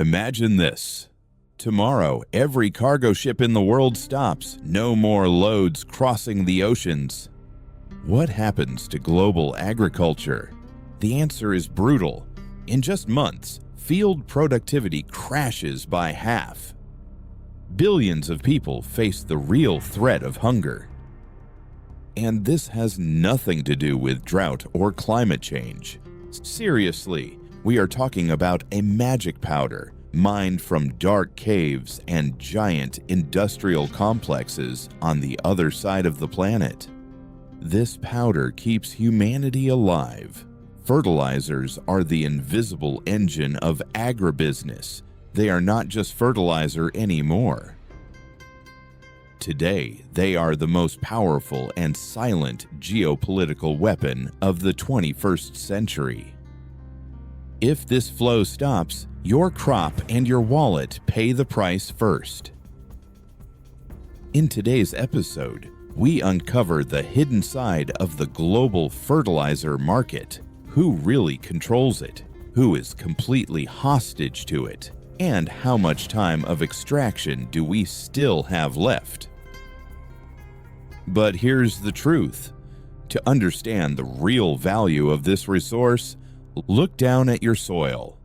Imagine this. Tomorrow, every cargo ship in the world stops. No more loads crossing the oceans. What happens to global agriculture? The answer is brutal. In just months, field productivity crashes by half. Billions of people face the real threat of hunger. And this has nothing to do with drought or climate change. Seriously, we are talking about a magic powder mined from dark caves and giant industrial complexes on the other side of the planet. This powder keeps humanity alive. Fertilizers are the invisible engine of agribusiness. They are not just fertilizer anymore. Today, they are the most powerful and silent geopolitical weapon of the 21st century. If this flow stops, your crop and your wallet pay the price first. In today's episode, we uncover the hidden side of the global fertilizer market, who really controls it, who is completely hostage to it, and how much time of extraction do we still have left. But here's the truth. To understand the real value of this resource, look down at your soil.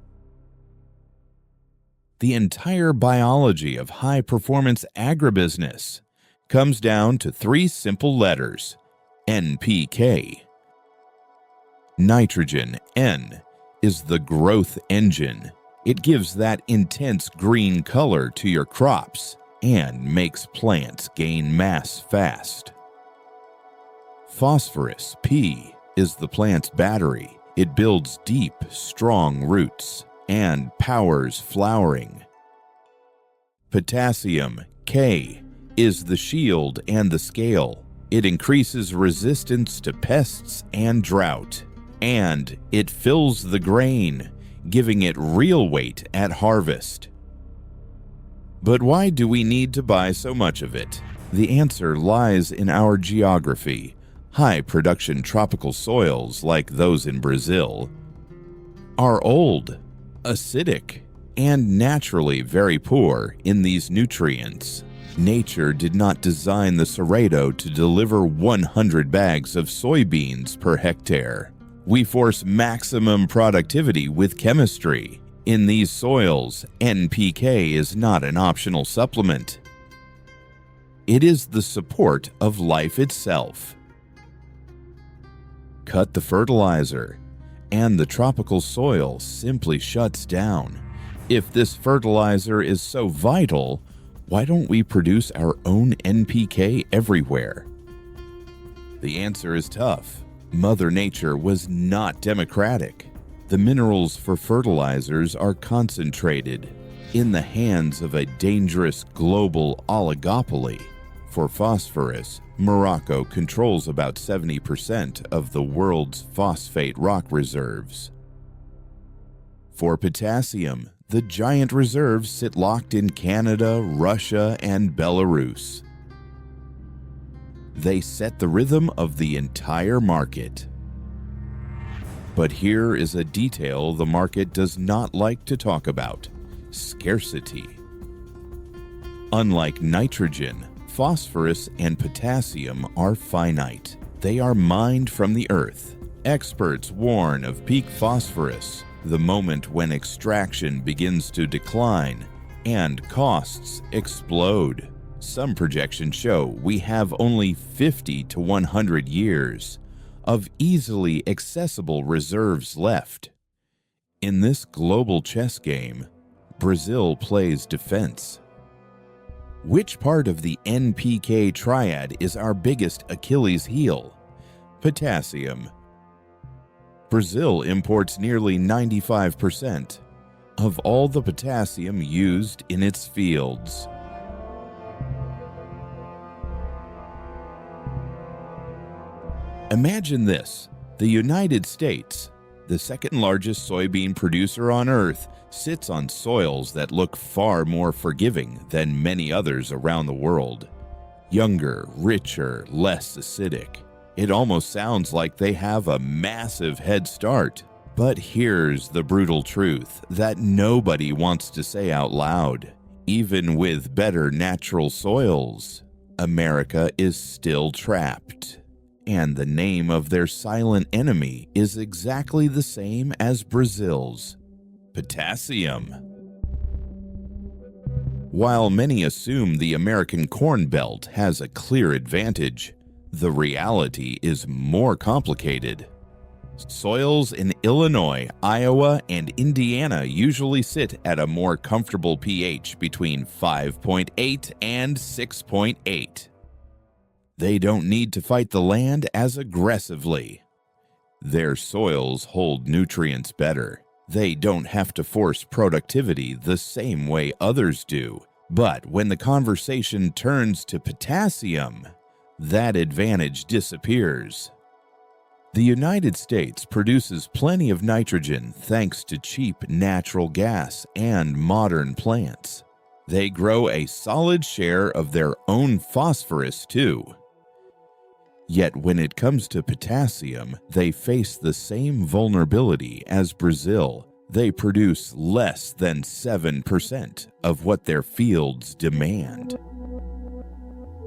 The entire biology of high-performance agribusiness comes down to three simple letters: NPK. Nitrogen, N, is the growth engine. It gives that intense green color to your crops and makes plants gain mass fast. Phosphorus, P, is the plant's battery. It builds deep, strong roots and powers flowering. Potassium, K, is the shield and the scale. It increases resistance to pests and drought, and it fills the grain, giving it real weight at harvest. But why do we need to buy so much of it? The answer lies in our geography. High-production tropical soils like those in Brazil are old, acidic, and naturally very poor in these nutrients. Nature did not design the Cerrado to deliver 100 bags of soybeans per hectare. We force maximum productivity with chemistry. In these soils, NPK is not an optional supplement. It is the support of life itself. Cut the fertilizer, and the tropical soil simply shuts down. If this fertilizer is so vital, why don't we produce our own NPK everywhere? The answer is tough. Mother Nature was not democratic. The minerals for fertilizers are concentrated in the hands of a dangerous global oligopoly. For phosphorus, Morocco controls about 70% of the world's phosphate rock reserves. For potassium, the giant reserves sit locked in Canada, Russia, and Belarus. They set the rhythm of the entire market. But here is a detail the market does not like to talk about: scarcity. Unlike nitrogen, phosphorus and potassium are finite. They are mined from the earth. Experts warn of peak phosphorus, the moment when extraction begins to decline and costs explode. Some projections show we have only 50 to 100 years of easily accessible reserves left. In this global chess game, Brazil plays defense. Which part of the NPK triad is our biggest Achilles heel? Potassium. Brazil imports nearly 95% of all the potassium used in its fields. Imagine this: the United States, the second largest soybean producer on Earth, sits on soils that look far more forgiving than many others around the world. Younger, richer, less acidic. It almost sounds like they have a massive head start. But here's the brutal truth that nobody wants to say out loud. Even with better natural soils, America is still trapped. And the name of their silent enemy is exactly the same as Brazil's: potassium. While many assume the American Corn Belt has a clear advantage, the reality is more complicated. Soils in Illinois, Iowa, and Indiana usually sit at a more comfortable pH between 5.8 and 6.8. They don't need to fight the land as aggressively. Their soils hold nutrients better. They don't have to force productivity the same way others do. But when the conversation turns to potassium, that advantage disappears. The United States produces plenty of nitrogen thanks to cheap natural gas and modern plants. They grow a solid share of their own phosphorus too. Yet when it comes to potassium, they face the same vulnerability as Brazil. They produce less than 7% of what their fields demand.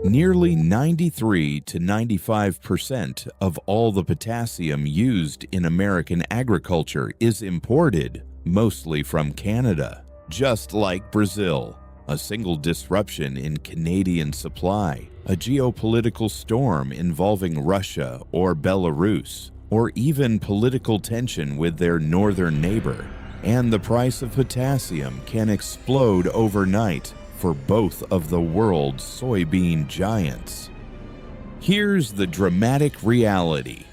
Nearly 93 to 95% of all the potassium used in American agriculture is imported, mostly from Canada. Just like Brazil, a single disruption in Canadian supply, a geopolitical storm involving Russia or Belarus, or even political tension with their northern neighbor, and the price of potassium can explode overnight for both of the world's soybean giants. Here's the dramatic reality.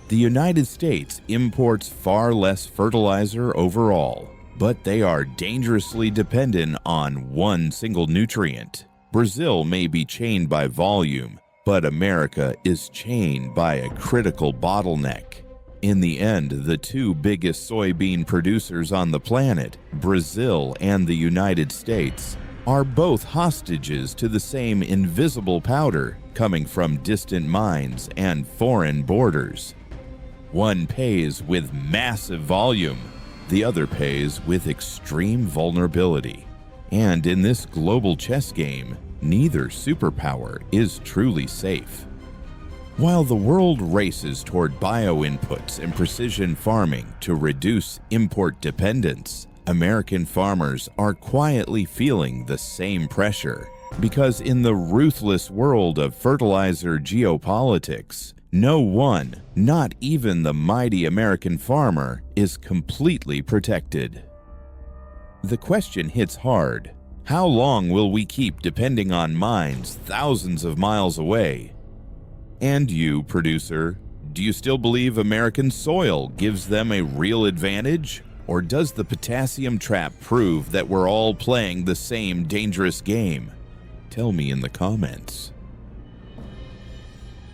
The United States imports far less fertilizer overall, but they are dangerously dependent on one single nutrient. Brazil may be chained by volume, but America is chained by a critical bottleneck. In the end, the two biggest soybean producers on the planet, Brazil and the United States, are both hostages to the same invisible powder coming from distant mines and foreign borders. One pays with massive volume, the other pays with extreme vulnerability. And in this global chess game, neither superpower is truly safe. While the world races toward bio-inputs and precision farming to reduce import dependence, American farmers are quietly feeling the same pressure, because in the ruthless world of fertilizer geopolitics, no one, not even the mighty American farmer, is completely protected. The question hits hard. How long will we keep depending on mines thousands of miles away? And you, producer, do you still believe American soil gives them a real advantage? Or does the potassium trap prove that we're all playing the same dangerous game? Tell me in the comments.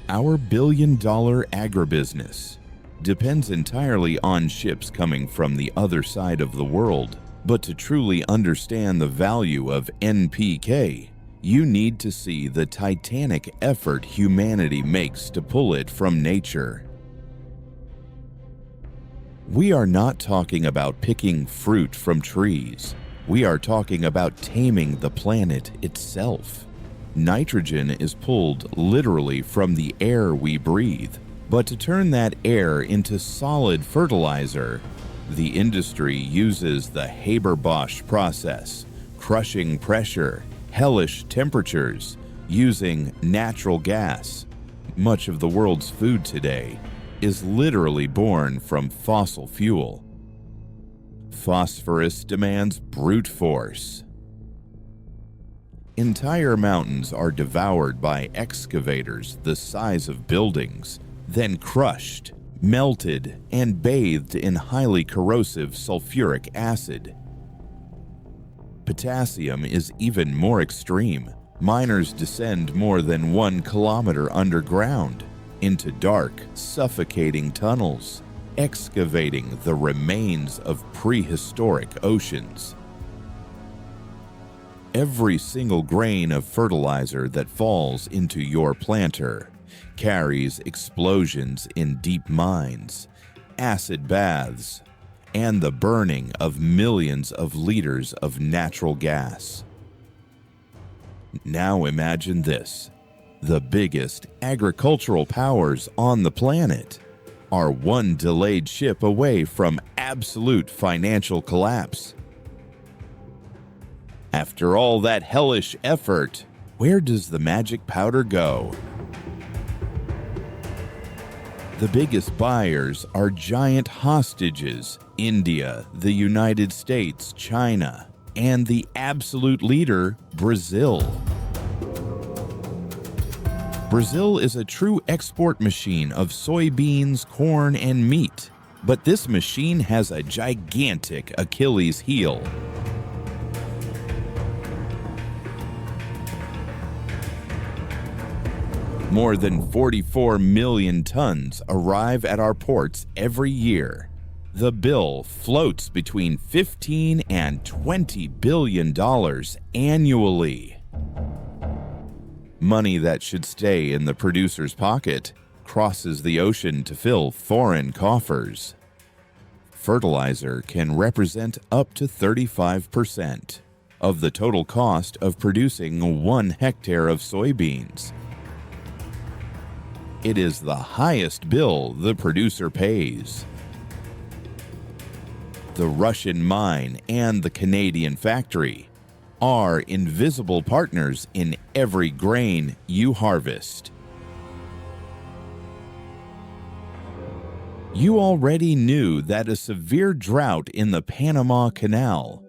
Our billion-dollar agribusiness depends entirely on ships coming from the other side of the world. But to truly understand the value of NPK, you need to see the titanic effort humanity makes to pull it from nature. We are not talking about picking fruit from trees. We are talking about taming the planet itself. Nitrogen is pulled literally from the air we breathe, but to turn that air into solid fertilizer, the industry uses the Haber-Bosch process, crushing pressure, hellish temperatures, using natural gas. Much of the world's food today is literally born from fossil fuel. Phosphorus demands brute force. Entire mountains are devoured by excavators the size of buildings, then crushed, melted, and bathed in highly corrosive sulfuric acid. Potassium is even more extreme. Miners descend more than 1 kilometer underground into dark, suffocating tunnels, excavating the remains of prehistoric oceans. Every single grain of fertilizer that falls into your planter carries explosions in deep mines, acid baths, and the burning of millions of liters of natural gas. Now imagine this. The biggest agricultural powers on the planet are one delayed ship away from absolute financial collapse. After all that hellish effort, where does the magic powder go? The biggest buyers are giant hostages: India, the United States, China, and the absolute leader, Brazil. Brazil is a true export machine of soybeans, corn, and meat. But this machine has a gigantic Achilles heel. More than 44 million tons arrive at our ports every year. The bill floats between $15 and $20 billion annually. Money that should stay in the producer's pocket crosses the ocean to fill foreign coffers. Fertilizer can represent up to 35% of the total cost of producing 1 hectare of soybeans. It is the highest bill the producer pays. The Russian mine and the Canadian factory are invisible partners in every grain you harvest. You already knew that a severe drought in the Panama Canal,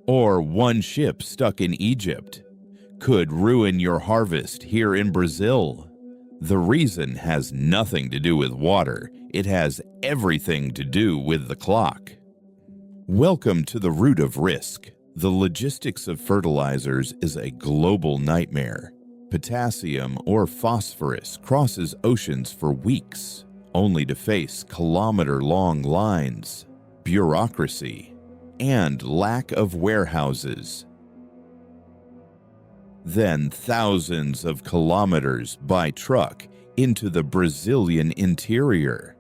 or one ship stuck in Egypt, could ruin your harvest here in Brazil. The reason has nothing to do with water. It has everything to do with the clock. Welcome to the root of risk. The logistics of fertilizers is a global nightmare. Potassium or phosphorus crosses oceans for weeks, only to face kilometer-long lines, bureaucracy, and lack of warehouses. Then thousands of kilometers by truck into the Brazilian interior.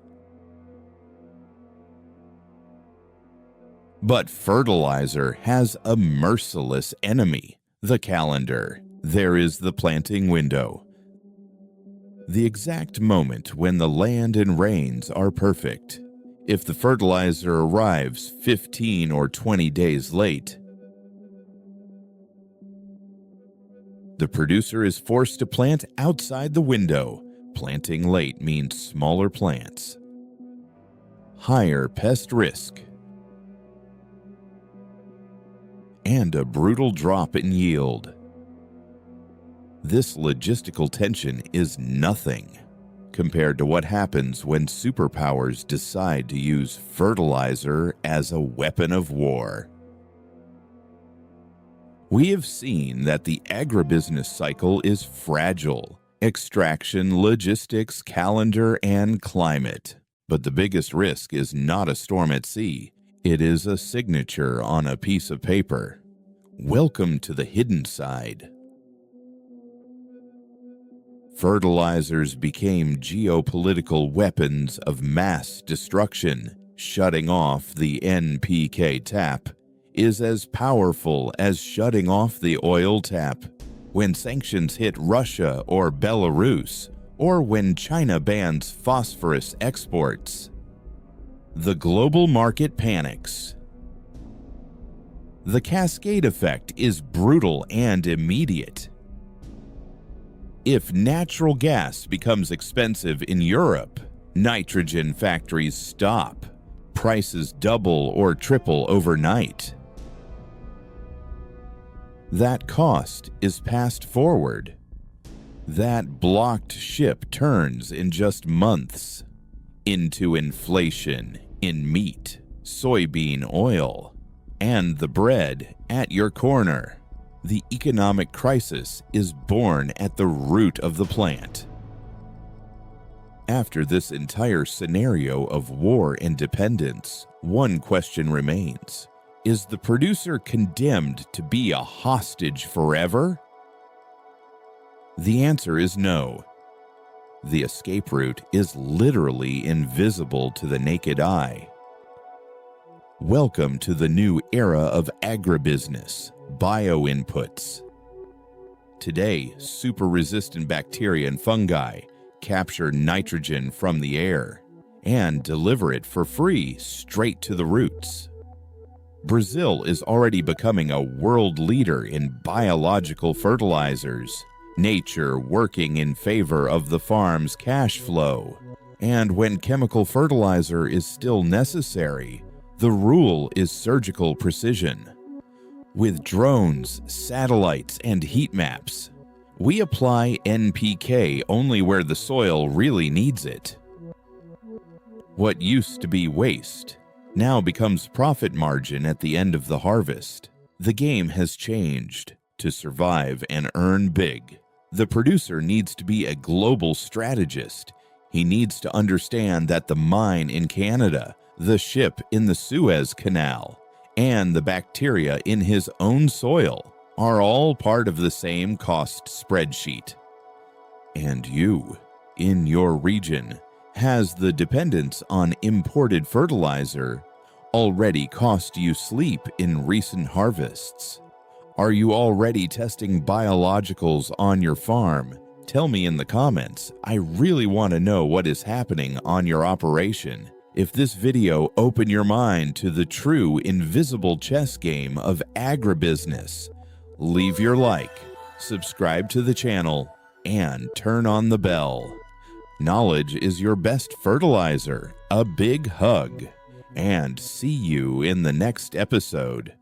But fertilizer has a merciless enemy: the calendar. There is the planting window, the exact moment when the land and rains are perfect. If the fertilizer arrives 15 or 20 days late, the producer is forced to plant outside the window. Planting late means smaller plants, higher pest risk, and a brutal drop in yield. This logistical tension is nothing compared to what happens when superpowers decide to use fertilizer as a weapon of war. We have seen that the agribusiness cycle is fragile: extraction, logistics, calendar, and climate. But the biggest risk is not a storm at sea. It is a signature on a piece of paper. Welcome to the hidden side. Fertilizers became geopolitical weapons of mass destruction. Shutting off the NPK tap is as powerful as shutting off the oil tap. When sanctions hit Russia or Belarus, or when China bans phosphorus exports, the global market panics. The cascade effect is brutal and immediate. If natural gas becomes expensive in Europe, nitrogen factories stop. Prices double or triple overnight. That cost is passed forward. That blocked ship turns in just months into inflation in meat, soybean oil, and the bread at your corner. The economic crisis is born at the root of the plant. After this entire scenario of war and dependence, one question remains: is the producer condemned to be a hostage forever? The answer is no. The escape route is literally invisible to the naked eye. Welcome to the new era of agribusiness, bioinputs. Today, super-resistant bacteria and fungi capture nitrogen from the air and deliver it for free straight to the roots. Brazil is already becoming a world leader in biological fertilizers, nature working in favor of the farm's cash flow. And when chemical fertilizer is still necessary, the rule is surgical precision. With drones, satellites, and heat maps, we apply NPK only where the soil really needs it. What used to be waste now becomes profit margin at the end of the harvest. The game has changed. To survive and earn big, the producer needs to be a global strategist. He needs to understand that the mine in Canada, the ship in the Suez Canal, and the bacteria in his own soil are all part of the same cost spreadsheet. And you, in your region, has the dependence on imported fertilizer already cost you sleep in recent harvests? Are you already testing biologicals on your farm? Tell me in the comments. I really want to know what is happening on your operation. If this video opened your mind to the true invisible chess game of agribusiness, leave your like, subscribe to the channel, and turn on the bell. Knowledge is your best fertilizer. A big hug, and see you in the next episode.